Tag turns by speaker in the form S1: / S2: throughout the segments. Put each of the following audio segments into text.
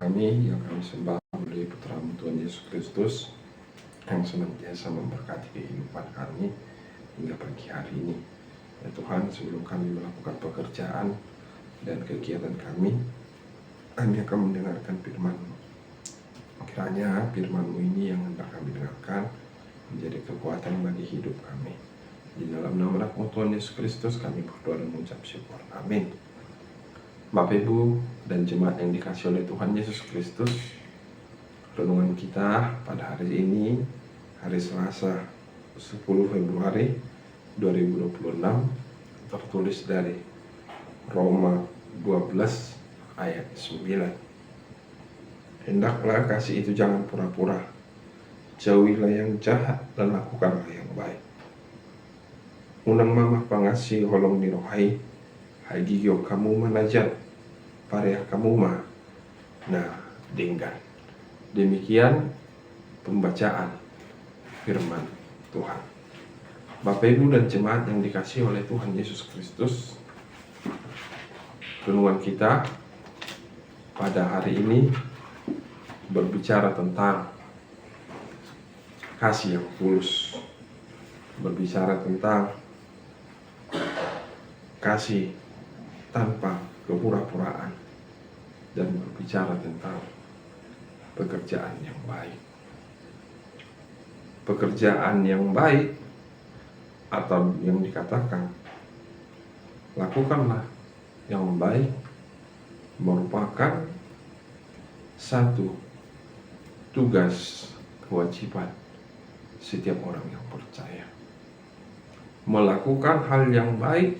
S1: kami yang kami sembah melalui putra-Mu Tuhan Yesus Kristus yang senantiasa memberkati kehidupan kami hingga pagi hari ini. Ya Tuhan, sebelum kami melakukan pekerjaan dan kegiatan kami akan mendengarkan firman-Mu. Kiranya firman-Mu ini yang hendak kami dengarkan menjadi kekuatan bagi hidup kami. Di dalam nama Anak-Mu Tuhan Yesus Kristus kami berdoa dan mengucap syukur. Amin. Bapak, Ibu, dan jemaat yang dikasihi oleh Tuhan Yesus Kristus, renungan kita pada hari ini, hari Selasa 10 Februari 2026, tertulis dari Roma 12 ayat 9. Hendaklah kasih itu jangan pura-pura, jauhilah yang jahat dan lakukanlah yang baik. Unang mamah pangasi holong nirohai, hai gigyo kamu manajat, pareah kamu mah, nah denggan. Demikian pembacaan firman Tuhan. Bapak, Ibu, dan jemaat yang dikasihi oleh Tuhan Yesus Kristus, renungan kita pada hari ini berbicara tentang kasih yang tulus, berbicara tentang kasih tanpa kepura-puraan, dan berbicara tentang pekerjaan yang baik. Pekerjaan yang baik, atau yang dikatakan lakukanlah yang baik, merupakan satu tugas kewajiban setiap orang yang percaya. Melakukan hal yang baik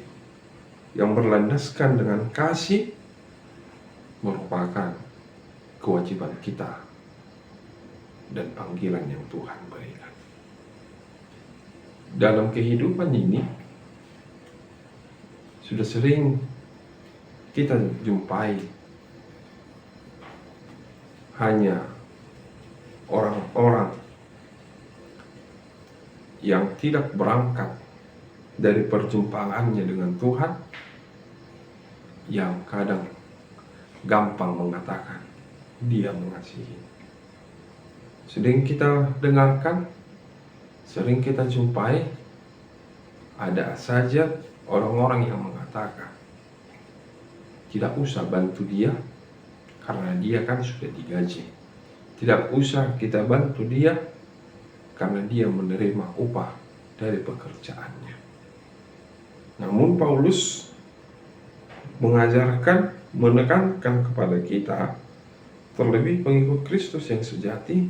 S1: yang berlandaskan dengan kasih merupakan kewajiban kita dan panggilan yang Tuhan berikan. Dalam kehidupan ini sudah sering kita jumpai hanya orang-orang yang tidak berangkat dari perjumpaannya dengan Tuhan, yang kadang gampang mengatakan dia mengasihi. Sering kita dengarkan, sering kita jumpai, ada saja orang-orang yang mengatakan tidak usah bantu dia karena dia kan sudah digaji. Tidak usah kita bantu dia karena dia menerima upah dari pekerjaannya. Namun Paulus mengajarkan, menekankan kepada kita, terlebih pengikut Kristus yang sejati,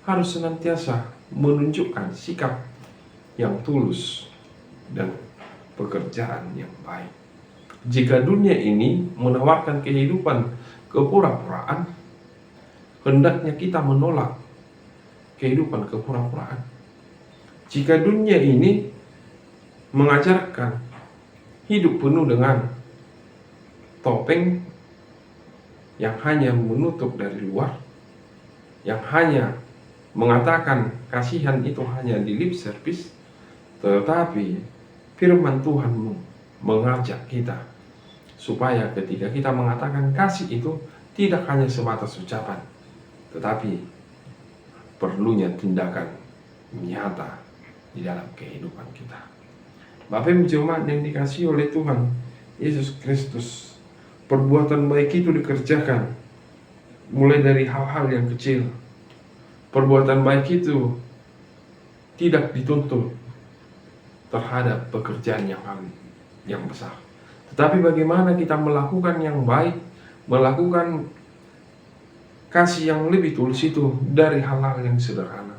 S1: harus senantiasa menunjukkan sikap yang tulus dan pekerjaan yang baik. Jika dunia ini menawarkan kehidupan kepura-puraan, hendaknya kita menolak kehidupan kepura-puraan. Jika dunia ini mengajarkan hidup penuh dengan topeng yang hanya menutup dari luar, yang hanya mengatakan kasihan itu hanya di lip service, tetapi firman Tuhan mengajak kita supaya ketika kita mengatakan kasih itu tidak hanya sebatas ucapan, tetapi perlunya tindakan nyata di dalam kehidupan kita. Bapak, Ibu, jemaat yang dikasihi oleh Tuhan Yesus Kristus, perbuatan baik itu dikerjakan mulai dari hal-hal yang kecil. Perbuatan baik itu tidak dituntut terhadap pekerjaan yang besar, tetapi bagaimana kita melakukan yang baik, melakukan kasih yang lebih tulus itu dari hal-hal yang sederhana.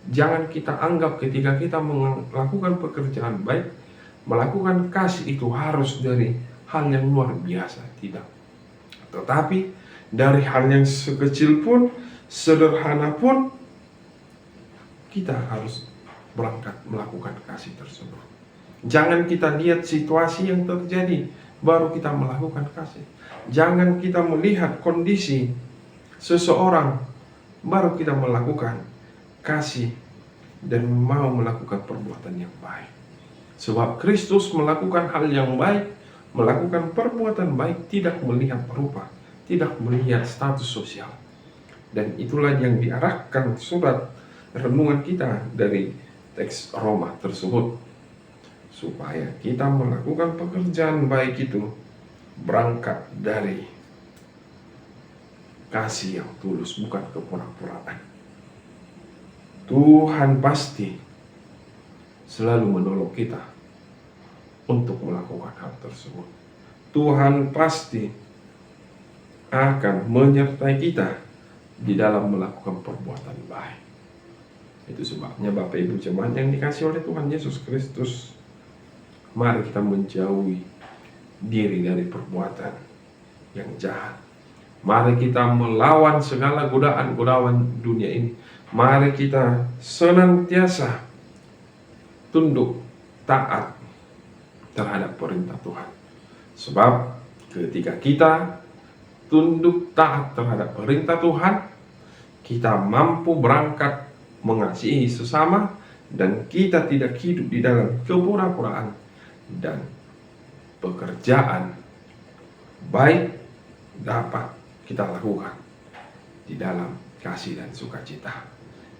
S1: Jangan kita anggap ketika kita melakukan pekerjaan baik, melakukan kasih itu harus dari hal yang luar biasa, tidak. Tetapi dari hal yang sekecil pun, sederhana pun, kita harus berangkat melakukan kasih tersebut. Jangan kita lihat situasi yang terjadi baru kita melakukan kasih. Jangan kita melihat kondisi seseorang baru kita melakukan kasih dan mau melakukan perbuatan yang baik. Sebab Kristus melakukan hal yang baik, melakukan perbuatan baik tidak melihat rupa, tidak melihat status sosial. Dan itulah yang diarahkan surat renungan kita dari teks Roma tersebut, supaya kita melakukan pekerjaan baik itu berangkat dari kasih yang tulus, bukan kepura-puraan. Tuhan pasti selalu menolong kita untuk melakukan hal tersebut. Tuhan pasti akan menyertai kita di dalam melakukan perbuatan baik. Itu sebabnya Bapak Ibu jemaat yang dikasihi oleh Tuhan Yesus Kristus, mari kita menjauhi diri dari perbuatan yang jahat. Mari kita melawan segala godaan-godaan dunia ini. Mari kita senantiasa tunduk taat terhadap perintah Tuhan. Sebab ketika kita tunduk taat terhadap perintah Tuhan, kita mampu berangkat mengasihi sesama, dan kita tidak hidup di dalam kepura-puraan, dan pekerjaan baik dapat kita lakukan di dalam kasih dan sukacita.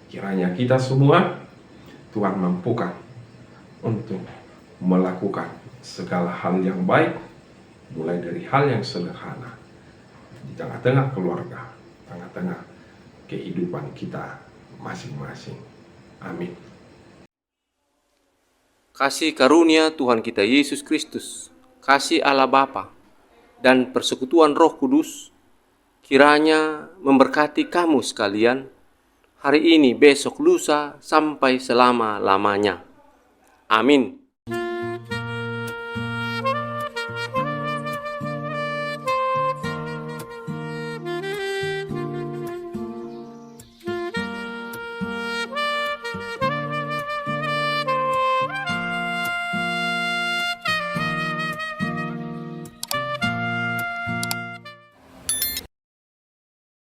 S1: Kiranya kita semua Tuhan mampukan untuk melakukan segala hal yang baik, mulai dari hal yang sederhana di tengah-tengah keluarga, tengah-tengah kehidupan kita masing-masing. Amin.
S2: Kasih karunia Tuhan kita Yesus Kristus, kasih Allah Bapa, dan persekutuan Roh Kudus kiranya memberkati kamu sekalian hari ini, besok, lusa, sampai selama-lamanya. Amin.